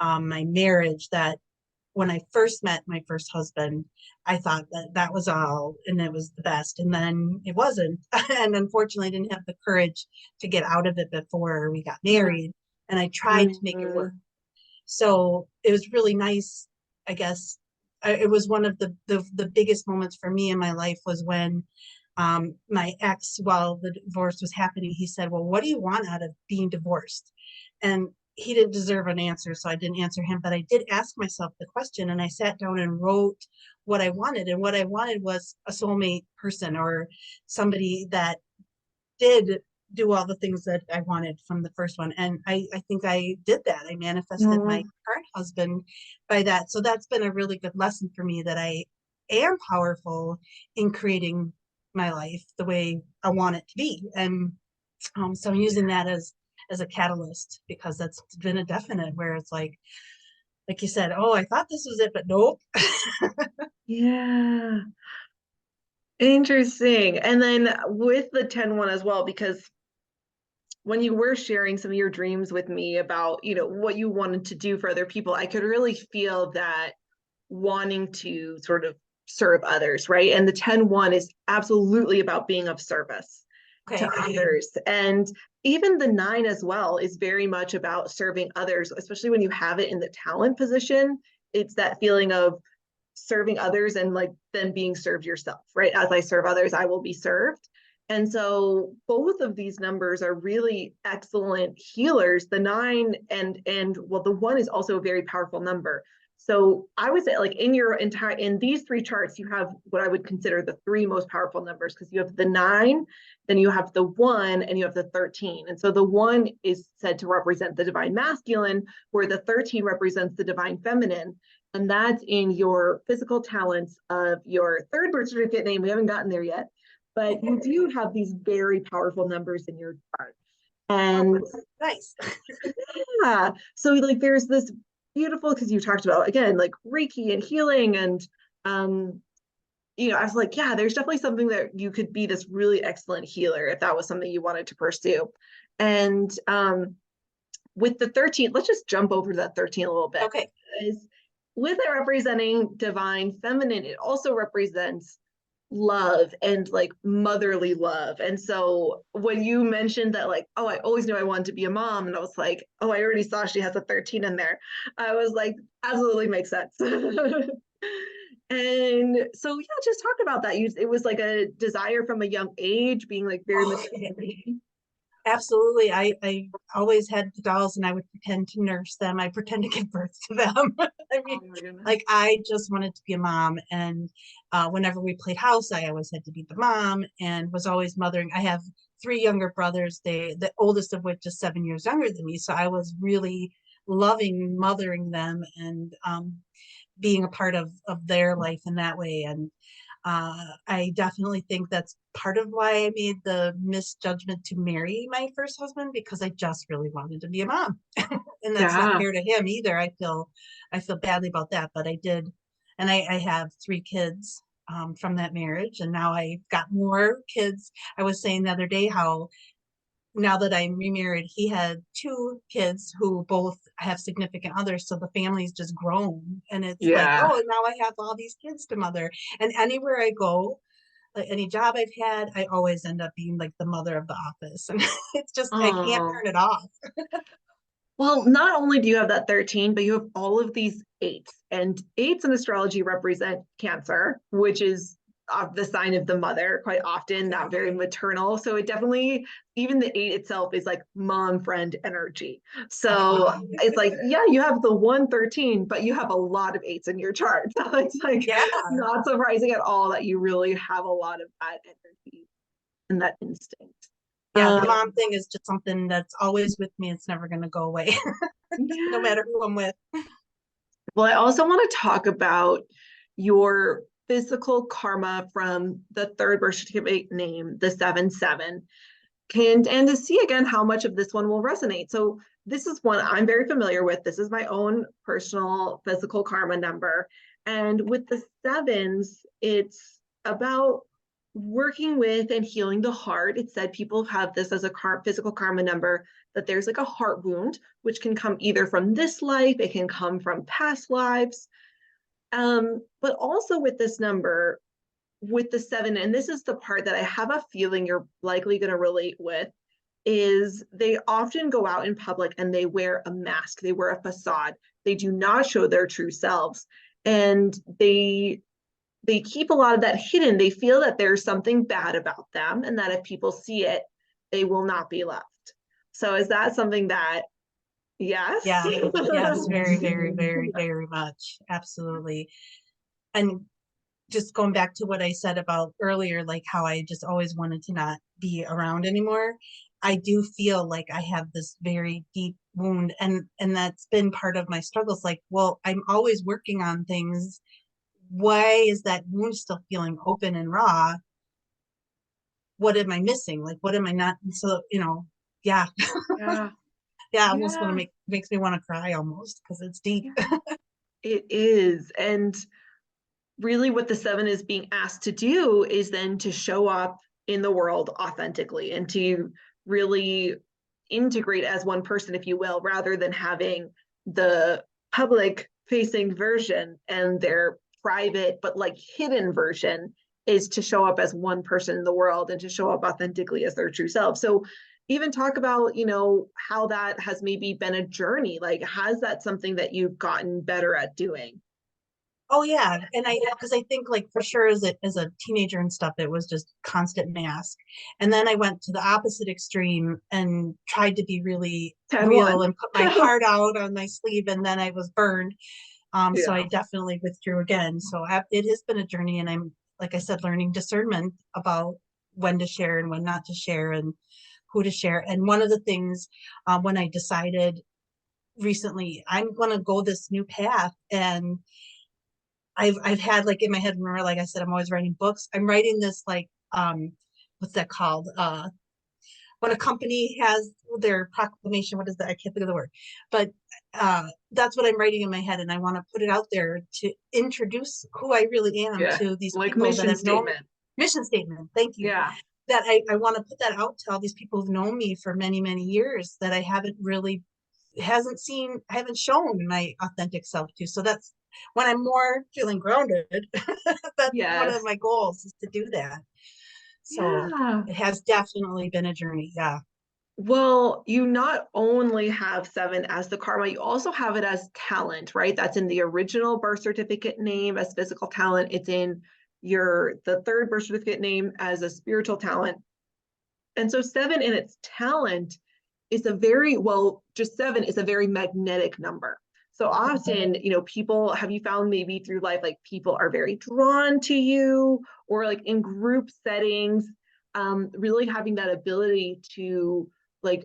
my marriage, that when I first met my first husband, I thought that that was all and it was the best. And then it wasn't. And unfortunately, I didn't have the courage to get out of it before we got married. And I tried to make it work. Mhm. So it was really nice, I guess. It was one of the biggest moments for me in my life was when my ex, while the divorce was happening, he said, well, what do you want out of being divorced? And he didn't deserve an answer, so I didn't answer him, but I did ask myself the question, and I sat down and wrote what I wanted. And what I wanted was a soulmate person, or somebody that did do all the things that I wanted from the first one. And I think I did that. I manifested my Mhm. current husband by that. So that's been a really good lesson for me, that I am powerful in creating my life the way I want it to be. And so I'm using that as a catalyst, because that's been a definite where it's like you said, oh, I thought this was it, but nope. Yeah. Interesting. And then with the 10-1 as well, because when you were sharing some of your dreams with me about, what you wanted to do for other people, I could really feel that wanting to sort of serve others, right? And the 10-1 is absolutely about being of service to Okay. others. And even the 9 as well is very much about serving others, especially when you have it in the talent position. It's that feeling of serving others and like then being served yourself, right? As I serve others, I will be served. And so both of these numbers are really excellent healers. The 9 and well, the 1 is also a very powerful number. So I would say, like, in your entire in these three charts, you have what I would consider the three most powerful numbers, because you have the 9, then you have the 1, and you have the 13. And so the 1 is said to represent the divine masculine, where the 13 represents the divine feminine. And that's in your physical talents of your third birth certificate name. We haven't gotten there yet, but you do have these very powerful numbers in your chart. Oh, And nice. yeah, so like there's this beautiful, because you talked about again like Reiki and healing, and um, I was like, yeah, there's definitely something that you could be this really excellent healer if that was something you wanted to pursue. And with the 13, let's just jump over to that 13 a little bit. Okay. Is with it representing divine feminine, it also represents love and like motherly love. And so when you mentioned that, like, oh, I always knew I wanted to be a mom, and I was like, oh, I already saw she has a 13 in there. I was like, absolutely makes sense. And so yeah, just talk about that. It was like a desire from a young age, being like very Oh, maternal. absolutely. I always had the dolls and I would pretend to nurse them. I pretend to give birth to them. I mean, Oh my goodness. like I just wanted to be a mom. And whenever we played house, I always had to be the mom and was always mothering. I have three younger brothers, the oldest of which is 7 years younger than me. So I was really loving mothering them and being a part of their life in that way. And I definitely think that's part of why I made the misjudgment to marry my first husband, because I just really wanted to be a mom. And that's not Yeah. fair to him either. I feel badly about that, but I did. And I have three kids from that marriage. And now I've got more kids. I was saying the other day how now that I'm remarried, he had two kids who both have significant others. So the family's just grown. And it's like, Yeah. oh, now I have all these kids to mother. And anywhere I go, like any job I've had, I always end up being like the mother of the office. And it's just, I can't Oh. turn it off. Well, not only do you have that 13, but you have all of these eights. And eights in astrology represent Cancer, which is the sign of the mother, quite often, not very maternal. So it definitely, even the eight itself is like mom friend energy. So Oh, it's like, yeah, you have the 113, but you have a lot of eights in your chart. So it's like yeah. not surprising at all that you really have a lot of that energy and that instinct. Yeah. The Um, mom thing is just something that's always with me. It's never going to go away, no yeah. matter who I'm with. Well, I also want to talk about your physical karma from the third birth certificate name, the 7/7, and to see again how much of this one will resonate. So this is one I'm very familiar with. This is my own personal physical karma number. And with the sevens, it's about working with and healing the heart. It said people have this as a physical karma number, that there's like a heart wound, which can come either from this life, it can come from past lives. But also with this number, with the seven, and this is the part that I have a feeling you're likely going to relate with, is they often go out in public and they wear a mask, they wear a facade, they do not show their true selves. And they keep a lot of that hidden. They feel that there's something bad about them and that if people see it, they will not be loved. So is that something that, yes? Yeah. Yes. Very, very, very, very much. Absolutely. And just going back to what I said about earlier, like how I just always wanted to not be around anymore. I do feel like I have this very deep wound, and that's been part of my struggles. Like, well, I'm always working on things. Why is that wound still feeling open and raw? What am I missing? Like, what am I not? And so, yeah, Yeah. yeah, almost want to Yeah. makes me want to cry almost because it's deep. Yeah. It is. And really what the seven is being asked to do is then to show up in the world authentically and to really integrate as one person, if you will, rather than having the public facing version and their private but like hidden version is to show up as one person in the world and to show up authentically as their true self. So even talk about, how that has maybe been a journey. Like, has that something that you've gotten better at doing? Oh yeah, and because I think like for sure as a teenager and stuff, it was just constant mask, and then I went to the opposite extreme and tried to be really 10-1. real and put my heart out on my sleeve, and then I was burned. So I Yeah. definitely withdrew again. So it has been a journey, and I'm like I said, learning discernment about when to share and when not to share, and who to share. And one of the things when I decided recently I'm going to go this new path and I've had like in my head, remember, like I said, I'm always writing books. I'm writing this like what's that called? When a company has their proclamation, what is that? I can't think of the word. But that's what I'm writing in my head, and I want to put it out there to introduce who I really am Yeah. to these Like people that mission have known me. statement. Mission statement. Thank you. Yeah. That I want to put that out to all these people who've known me for many, many years that I haven't really hasn't seen, I haven't shown my authentic self to. So when I'm more feeling grounded, that's one of Yes. my goals is to do that. So Yeah. it has definitely been a journey. Yeah. Well, you not only have seven as the karma, you also have it as talent, right? That's in the original birth certificate name as physical talent. It's in the third birth certificate name as a spiritual talent. And so seven in its talent is a very, well, just seven is a very magnetic number. So often, people, have you found maybe through life, like people are very drawn to you, or like in group settings, really having that ability to like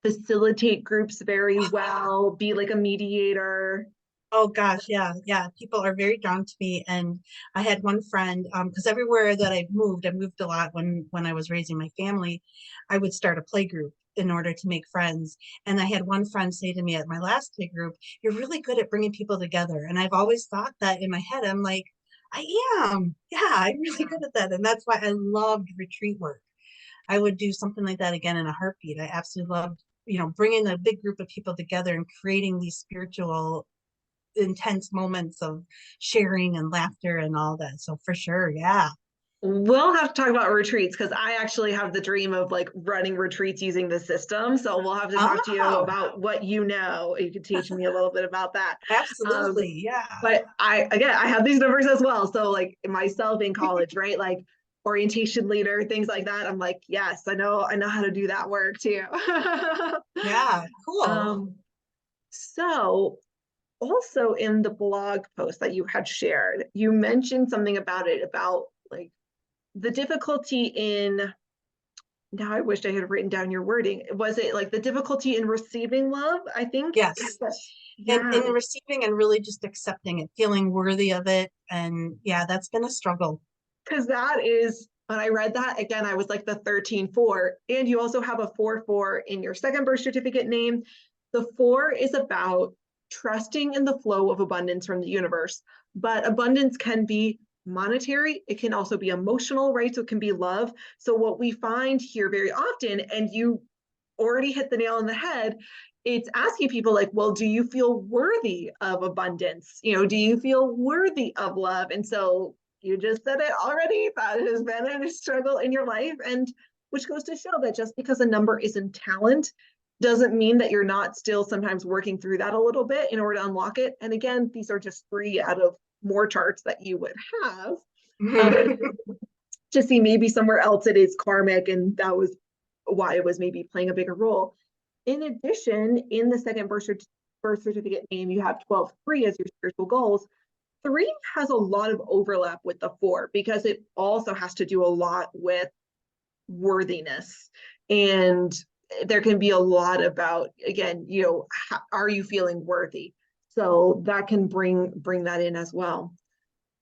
facilitate groups very well, be like a mediator. Oh gosh, yeah, yeah. People are very drawn to me, and I had one friend, because everywhere that I moved a lot when I was raising my family. I would start a play group in order to make friends. And I had one friend say to me at my last play group, "You're really good at bringing people together." And I've always thought that in my head. I'm like, I am. Yeah, I'm really good at that, and that's why I loved retreat work. I would do something like that again in a heartbeat. I absolutely loved, bringing a big group of people together and creating these spiritual intense moments of sharing and laughter and all that. So for sure, yeah. We'll have to talk about retreats because I actually have the dream of like running retreats using the system. So we'll have to talk to you Oh, about what you know. You can teach me a little bit about that. Um, absolutely. Yeah. but I have these numbers as well. So like myself in college, right? Like orientation leader, things like that. I'm like, yes, I know how to do that work too. Yeah. Cool. um, so also in the blog post that you had shared, you mentioned something about it about like the difficulty in, now I wish I had written down your wording. Was it like the difficulty in receiving love? I think. Yes. And Yeah, in receiving and really just accepting it, feeling worthy of it. And yeah, that's been a struggle. because that is, when I read that again, I was like the 13-4. And you also have a 4-4 in your second birth certificate name. The four is about trusting in the flow of abundance from the universe. But abundance can be monetary, it can also be emotional, right? So it can be love. So what we find here very often, and you already hit the nail on the head, it's asking people like, well, do you feel worthy of abundance? Do you feel worthy of love? And so you just said it already, that has been a struggle in your life. And which goes to show that just because a number isn't talent doesn't mean that you're not still sometimes working through that a little bit in order to unlock it. And again, these are just 3 out of more charts that you would have. Um, to see maybe somewhere else it is karmic, and that was why it was maybe playing a bigger role. In addition, in the second birth certificate name, you have 12-3 as your spiritual goals. 3 has a lot of overlap with the 4 because it also has to do a lot with worthiness. And there can be a lot about, again, are you feeling worthy? So that can bring that in as well.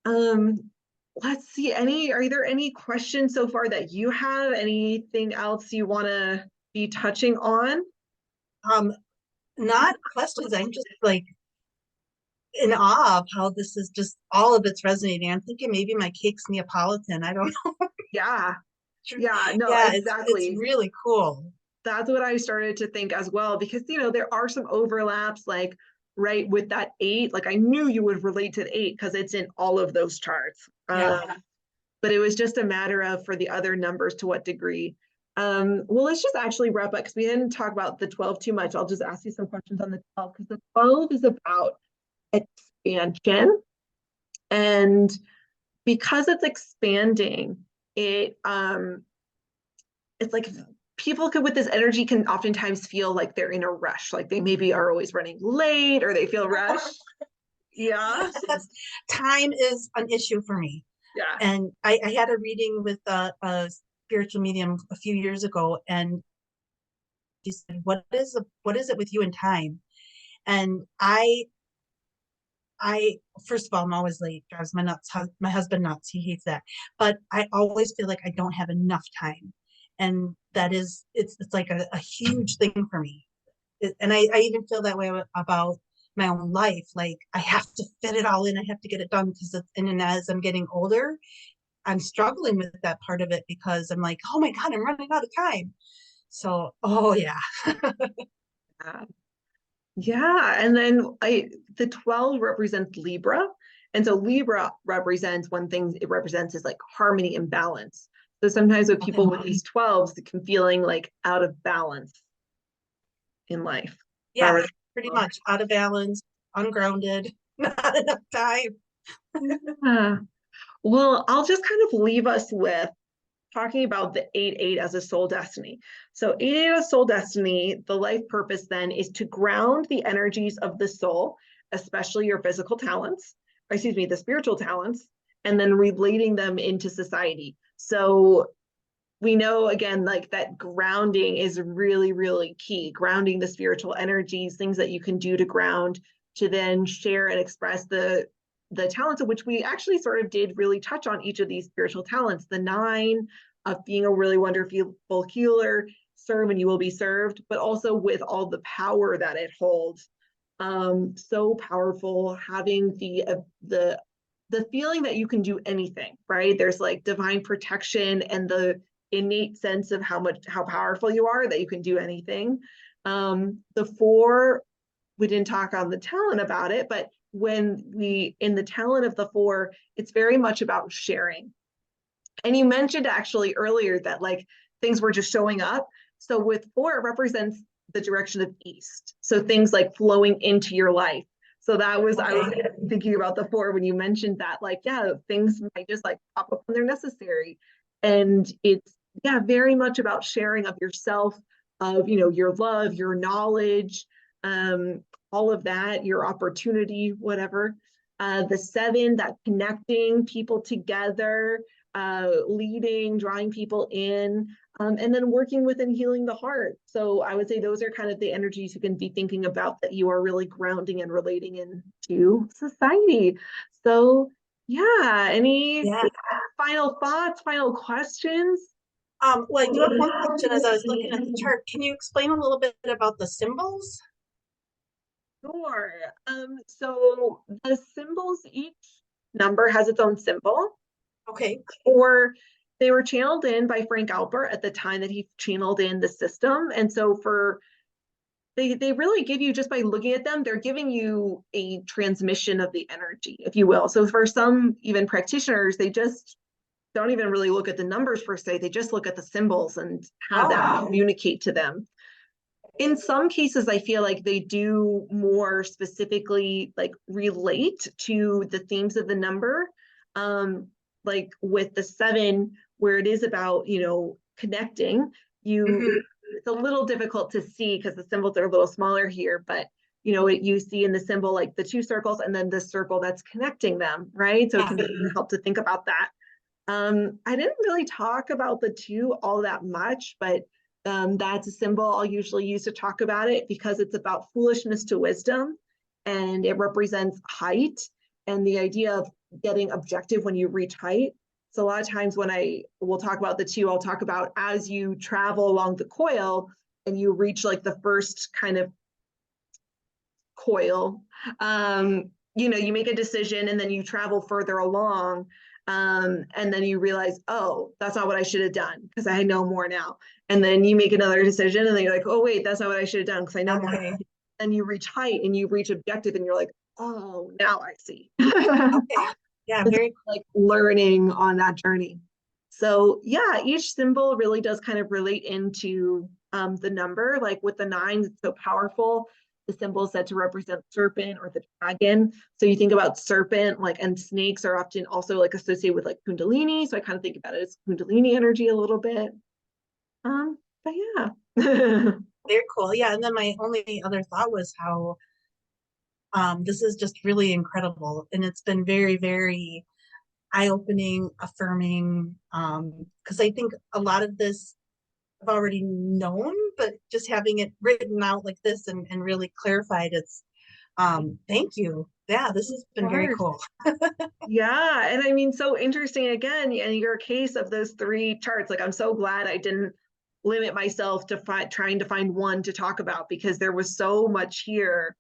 Um, let's see, are there any questions so far that you have? Anything else you want to be touching on? um, Not questions. I'm just like in awe of how this is just all of it's resonating. I'm thinking maybe my cake's Neapolitan. I don't know. Yeah, yeah, no, Yeah, it's exactly. really cool. That's what I started to think as well, because there are some overlaps, like right with that 8. Like I knew you would relate to the 8 because it's in all of those charts. Yeah. But it was just a matter of for the other numbers to what degree. Well, let's just actually wrap up because we didn't talk about the 12 too much. I'll just ask you some questions on the 12 because the 12 is about expansion. And because it's expanding, it's like people could with this energy can oftentimes feel like they're in a rush, like they maybe are always running late or they feel rushed. Yeah. Yes. Time is an issue for me. Yeah. And I had a reading with a spiritual medium a few years ago, and she said, what is it with you and time? And I first of all, I'm always late, drives my husband nuts. He hates that. But I always feel like I don't have enough time. And that is it's like a huge thing for me. And I even feel that way about my own life. Like I have to fit it all in. I have to get it done because and then as I'm getting older, I'm struggling with that part of it because I'm like, oh my God, I'm running out of time. So, oh yeah. Yeah. Yeah, and then the 12 represents Libra. And so Libra represents one thing it represents is like harmony and balance. So sometimes with Okay. people with these 12s, it can feeling like out of balance in life. Yeah, pretty much out of balance, ungrounded, not enough time. Yeah. Well, I'll just kind of leave us with talking about the 8-8 as a soul destiny. So 8-8 as soul destiny, the life purpose then is to ground the energies of the soul, especially your physical talents, or excuse me, the spiritual talents, and then relating them into society. So we know again, like that grounding is really, really key. Grounding the spiritual energies, things that you can do to ground, to then share and express the talents of which we actually sort of did really touch on each of these spiritual talents. The 9 of being a really wonderful healer, serve and you will be served, but also with all the power that it holds. So powerful, having the feeling that you can do anything, right? There's like divine protection and the innate sense of how powerful you are, that you can do anything. The 4, we didn't talk on the talent about it, but when we in the talent of the 4, it's very much about sharing. And you mentioned actually earlier that like things were just showing up. So with 4, it represents the direction of east. So things like flowing into your life. So that was, I was thinking about the 4 when you mentioned that, like, yeah, things might just like pop up when they're necessary. And it's, yeah, very much about sharing of yourself, of, your love, your knowledge, um, all of that, your opportunity, whatever. The 7, that connecting people together, leading, drawing people in, and then working with and healing the heart. So I would say those are kind of the energies you can be thinking about that you are really grounding and relating into society. So yeah, any Yeah. final thoughts, final questions? Well, I do have one question as I was looking at the chart. Can you explain a little bit about the symbols? Sure. So the symbols, each number has its own symbol. Okay. Or they were channeled in by Frank Alpert at the time that he channeled in the system. And so they really give you, just by looking at them, they're giving you a transmission of the energy, if you will. So for some even practitioners, they just don't even really look at the numbers per se. They just look at the symbols and have that communicate to them. In some cases, I feel like they do more specifically like relate to the themes of the number. Like with the 7, where it is about, connecting, it's a little difficult to see because the symbols are a little smaller here, but you see in the symbol like the 2 circles and then the circle that's connecting them, right? So it can help to think about that. I didn't really talk about the 2 all that much, but that's a symbol I'll usually use to talk about it because it's about foolishness to wisdom, and it represents height and the idea of getting objective when you reach height. So a lot of times when I will talk about the 2, I'll talk about as you travel along the coil and you reach like the first kind of coil, you make a decision and then you travel further along, and then you realize, oh, that's not what I should have done because I know more now. And then you make another decision and then you're like, oh wait, that's not what I should have done because I know more. And you reach height and you reach objective and you're like, oh, now I see. Okay. Yeah, very like learning on that journey. So yeah, each symbol really does kind of relate into the number. Like with the 9, it's so powerful. The symbol is said to represent serpent or the dragon. So you think about serpent, like, and snakes are often also like associated with like Kundalini. So I kind of think about it as Kundalini energy a little bit. But yeah. very cool. Yeah, and then my only other thought was how this is just really incredible, and it's been very, very eye-opening, affirming. Because I think a lot of this I've already known, but just having it written out like this and really clarified, it's thank you. Yeah, this has been very cool. Yeah, and I mean, so interesting again, in your case of those 3 charts, like I'm so glad I didn't limit myself to trying to find one to talk about because there was so much here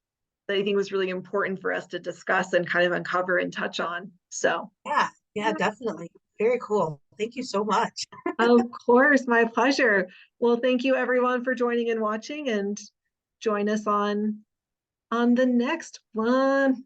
that I think was really important for us to discuss and kind of uncover and touch on. So, Yeah, definitely. Very cool. Thank you so much. of course, my pleasure. Well, thank you everyone for joining and watching, and join us on on the next one.